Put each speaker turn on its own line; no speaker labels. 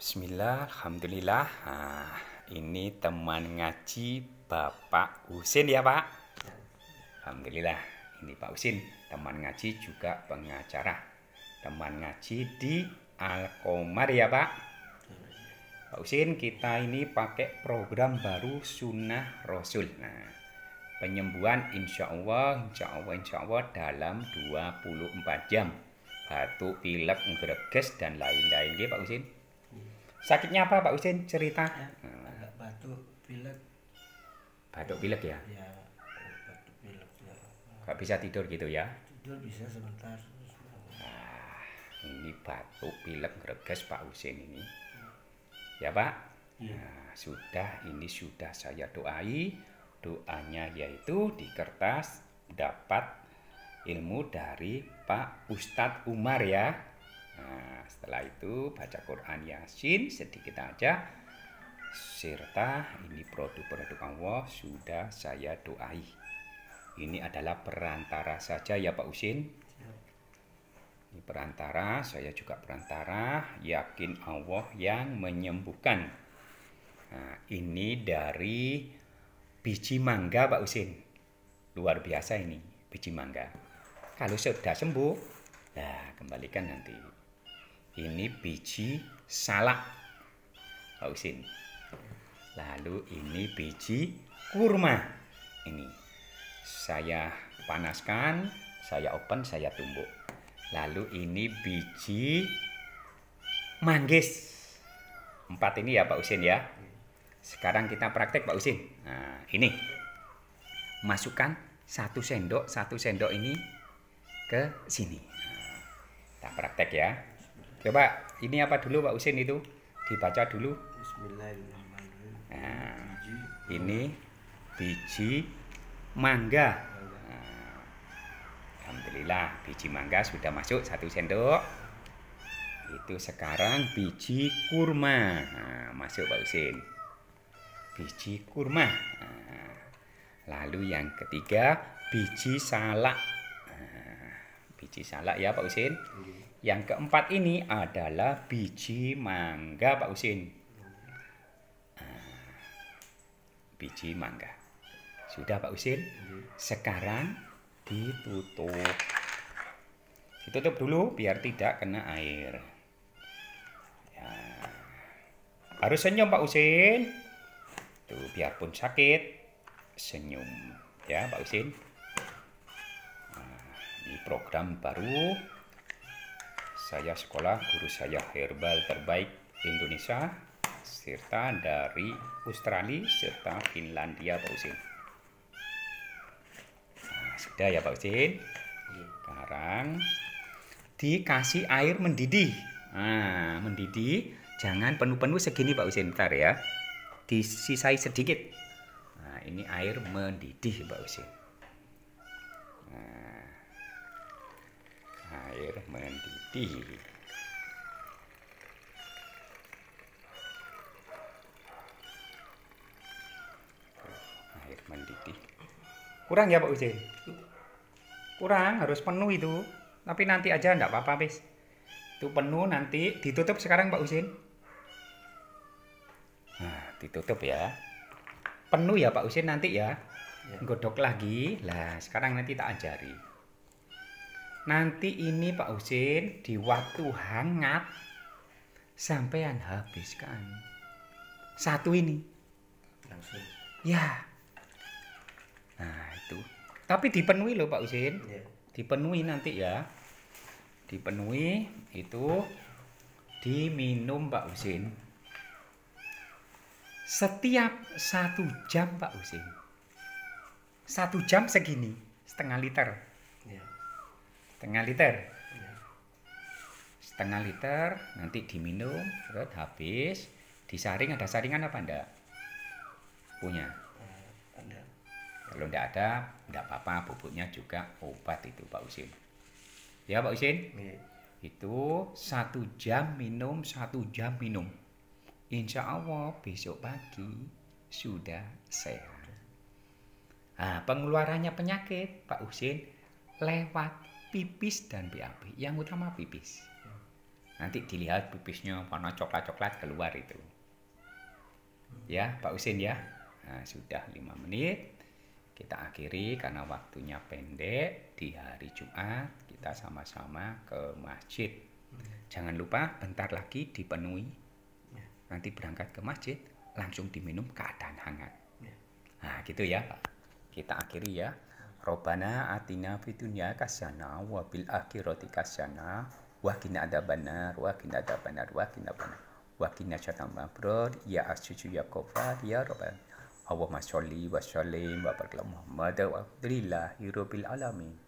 Bismillah, Alhamdulillah. Nah, ini teman ngaji Bapak Husin ya Pak. Alhamdulillah, ini Pak Husin, teman ngaji juga pengacara. Teman ngaji di Al-Qomar ya Pak. Pak Husin, kita ini pakai program baru Sunnah Rasul. Nah, penyembuhan insya Allah dalam 24 jam. Batuk, pilek, greges, dan lain-lain ya Pak Husin. Sakitnya apa Pak Husin? Cerita.
Agak batuk, pilek.
Batuk pilek ya?
Ya, batuk pilek. Ya.
Gak bisa tidur gitu ya?
Tidur bisa sebentar.
Nah, ini batuk pilek greges Pak Husin ini. Ya Pak?
Ya.
Nah, ini sudah saya doai. Doanya yaitu di kertas dapat ilmu dari Pak Ustadz Umar ya. Nah, setelah itu baca Quran Yasin sedikit aja, serta ini produk-produk Allah sudah saya doai. Ini adalah perantara saja ya Pak Husin. Ini perantara, saya juga perantara, yakin Allah yang menyembuhkan. Nah, ini dari biji mangga Pak Husin. Luar biasa ini biji mangga. Kalau sudah sembuh, nah kembalikan nanti. Ini biji salak Pak Husin. Lalu ini biji kurma. Ini saya panaskan, saya open, saya tumbuk. Lalu ini biji manggis. 4 ini ya Pak Husin ya. Sekarang kita praktek Pak Husin. Nah, ini masukkan 1 sendok ini ke sini. Nah, kita praktek ya. Coba, ini apa dulu Pak Husin itu? Dibaca dulu.
Bismillahirrahmanirrahim.
Nah, ini biji mangga. Nah, Alhamdulillah, biji mangga sudah masuk 1 sendok. Itu sekarang biji kurma. Nah, masuk Pak Husin. Biji kurma. Nah, lalu yang ketiga, biji salak. Nah, biji salak ya Pak Husin. Yang keempat ini adalah biji mangga Pak Husin. Biji mangga. Sudah Pak Husin. Sekarang ditutup. Ditutup dulu biar tidak kena air. Ya. Harus senyum Pak Husin. Tuh, biarpun sakit, senyum. Ya Pak Husin. Nah, ini program baru. Saya sekolah guru saya herbal terbaik Indonesia, serta dari Australia serta Finlandia Pak Husin. Nah, sudah ya Pak Husin. Sekarang dikasih air mendidih. Nah, mendidih jangan penuh-penuh segini Pak Husin, bentar ya. Disisai sedikit. Nah, ini air mendidih Pak Husin. Nah, air mendidih. Air mendidih. Kurang ya Pak Husin? Kurang, harus penuh itu. Tapi nanti aja enggak apa-apa, Bis. Itu penuh nanti ditutup sekarang Pak Husin. Nah, ditutup ya. Penuh ya Pak Husin nanti ya. Godok lagi. Lah, sekarang nanti tak ajari. Nanti ini Pak Husin di waktu hangat sampean habiskan 1 ini.
Langsung.
Ya. Nah, itu. Tapi dipenuhi loh Pak Husin.
Ya.
Dipenuhi nanti ya. Dipenuhi itu diminum Pak Husin. Setiap 1 jam Pak Husin. 1 jam segini, setengah liter.
Ya.
Setengah liter.
Ya.
Setengah liter nanti diminum, terus habis disaring. Ada saringan apa enggak? Punya.
Ada.
Kalau enggak ada, enggak apa-apa, bubuknya juga obat itu Pak Husin. Ya Pak Husin?
Ya.
Itu 1 jam minum, 1 jam minum. Insya Allah besok pagi sudah sehat. Nah, pengeluarannya penyakit Pak Husin lewat pipis dan BAB. Yang utama pipis. Nanti dilihat pipisnya warna coklat-coklat keluar itu. Ya, Pak Usin ya. Nah, sudah 5 menit. Kita akhiri karena waktunya pendek. Di hari Jumat kita sama-sama ke masjid. Jangan lupa bentar lagi dipenuhi. Nanti berangkat ke masjid langsung diminum keadaan hangat. Nah, gitu ya, Pak. Kita akhiri ya. Robbana atina fid dunya hasanah wa bil akhirati hasanah wa qina adzabannar wa qina adzabannar wa qina adzabannar wa qina syarral mabrur ya asyuju ya ghafar ya rabbal Allahumma sholli wa sallim wa barik ala Muhammad wa alhamdulillahi rabbil alamin.